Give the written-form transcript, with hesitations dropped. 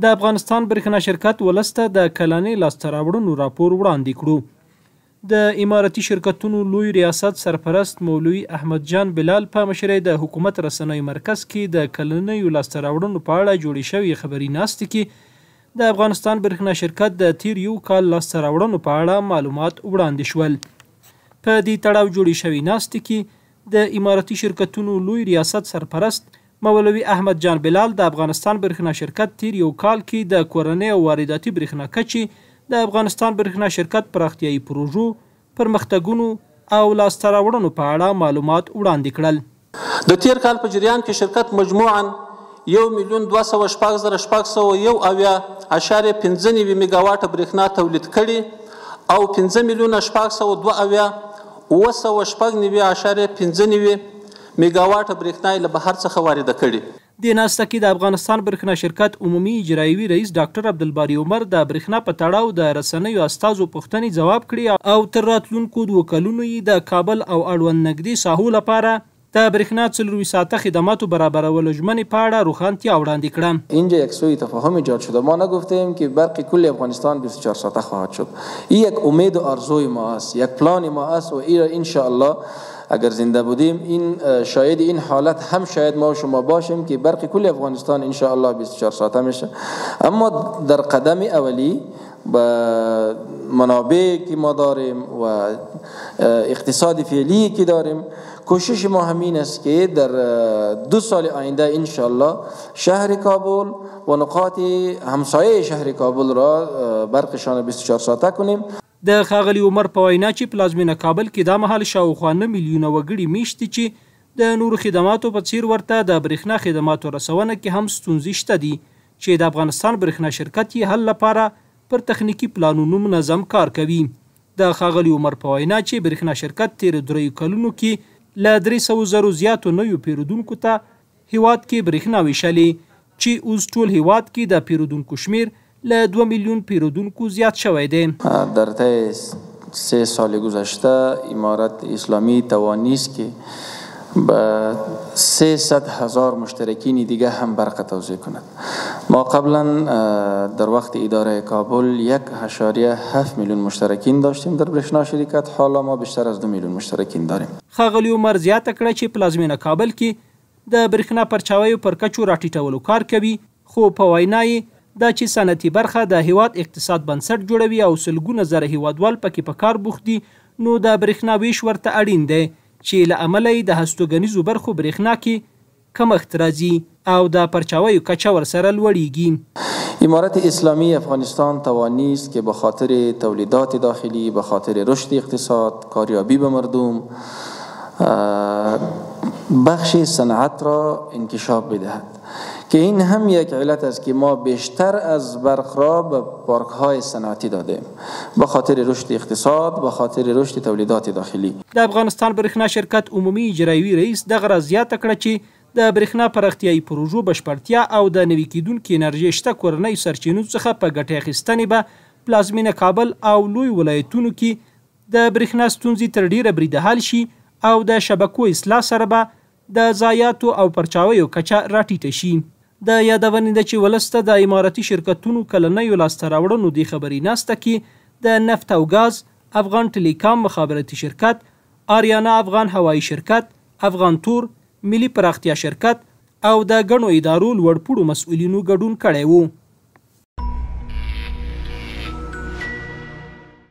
د افغانستان برېښنا شرکت ولس ته د کلنۍ لاسته راوړنو راپور وړاندې کړو. د اماراتي شرکتونو لوی ریاست سرپرست مولوي احمد جان بلال په مشرۍ د حکومت رسنیو مرکز کې د کلنیو لاسته راوړنو په اړه جوړې شوې خبري ناستې کې د افغانستان برېښنا شرکت د تیر یو کال لاسته راوړنو په اړه معلومات وړاندې شول. په دې تړاو جوړې شوې ناستې کې د اماراتي شرکتونو لوی ریاست سرپرست مولوي احمد جان بلال د افغانستان برېښنا شرکت تیر یو کال کې د کورنۍ او وارداتي برېښنا کچې د افغانستان برېښنا شرکت پراختیایي پروژو، پرمختګونو او لاسته راوړنو په اړه معلومات وړاندې کړل. د تیر کال په جریان کې شرکت مجموعاً 1,216,690.5 میگاواټه برېښنا تولید کړي او 5,692,995.5 میگاواټه برېښنا له بهر څخه وارده کړي. د ناسته کې د افغانستان برېښنا شرکت عمومي اجرایوي رئیس ډاکټر عبدالباري عمر د برېښنا په تړاو د رسنیو استازو پوښتنې ځواب کړي او تر راتلونکو 2 کلونو یې د کابل او اړوند نږدې ساحو لپاره د برېښنا 24 ساعته خدماتو برابرولو ژمنې په اړه روښانتیا وړاندې کړه. اینجا یک سوء تفاهم ایجاد شده. ما نگفتیم که برق کل افغانستان 24 ساعته خواهد شد. این یک امید و آرزوی ما است، یک پلان ما است و ان شاء الله اگر زنده بودیم این شاید این حالت هم شاید ما و شما باشیم که برق کل افغانستان ان شاء الله 24 ساعته میشه. اما در قدم اولی با منابعی که ما داریم و اقتصاد فعلی که داریم کوشش ما همین است که در 2 سال آینده ان شاء الله شهر کابل و نقاط همسایه شهر کابل را برقشان 24 ساعته کنیم. د ښاغلي عمر په وینا چې پلازمینه کابل کې دا مهال شاوخوا 9 میلیونه وګړي میشتي چې د نورو خدماتو په څیر ورته د برېښنا خدماتو رسونه کې هم ستونزې شته دي چې د افغانستان برېښنا شرکت یې حل لپاره پر تخنیکی پلانونو منظم کار کوي. د ښاغلي عمر په وینا چې برېښنا شرکت تیر 3 کلونو کې له 300,000 زیاتو نویو پیرودونکو ته هیواد کې برېښنا ویشلې چې اوس ټول هیواد کې د پیرودونکو شمیر له 2 میلیون پیرودونکو زیات شوی دی. در طی 3 سال گذشته امارت اسلامی توانست که به 300,000 مشترکین دیگه هم برق توزیع کند. ما قبلا در وقت اداره کابل 1.7 میلیون مشترکین داشتیم در برېښنا شرکت، حالا ما بیشتر از 2 میلیون مشترکین داریم. ښاغلي عمر زیاته کړه چې پلازمینه کابل کې د برېښنا پرچاویو پر کچو راټیټولو کار کوي، خو په وینا یې دا چې صنعتي برخه د هیواد اقتصاد بنسټ جوړوي او سلګونه زره هیوادوال پکې په کار بوخت دي، نو د برېښنا ویش ورته اړین دی چې له امله یې د هستوګنیزو برخو برېښنا کې کمښت راځي او د پرچاویو کچه ورسره لوړیږي. امارت اسلامی افغانستان توانست که به خاطر تولیدات داخلی، به خاطر رشد اقتصاد، کاریابی به مردم بخش صنعت را انکشاف بدهد که این هم یک علت است که ما بیشتر از برق را به پارک های صنعتی دادیم به خاطر رشد اقتصاد، به خاطر رشد تولیدات داخلی. د افغانستان برېښنا شرکت عمومي اجرایوي رئیس دغه راز زیاته کړه چې د برېښنا پراختیایي پروژو بشپړتیا او د نوي کیدونکې انرژي شته کورنیو سرچینو څخه په ګټې اخیستنې به پلازمینه کابل او لوی ولایتونو کې د برېښنا ستونزې تر ډیره بریده حل شي او د شبکو اصلاح سره به د ضایعاتو او پرچاویو کچه راټیټه شي. د یادونې ده چې ولس ته د اماراتي شرکتونو کلنیو لاسته راوړنو د خبري ناسته کې د نفت او ګاز، افغان ټیلیکام مخابراتي شرکت، آریانا افغان هوایی شرکت، افغان تور، ملي پراختیا شرکت او د ګڼو ادارو لوړ پوړو مسؤلینو ګډون کړی و.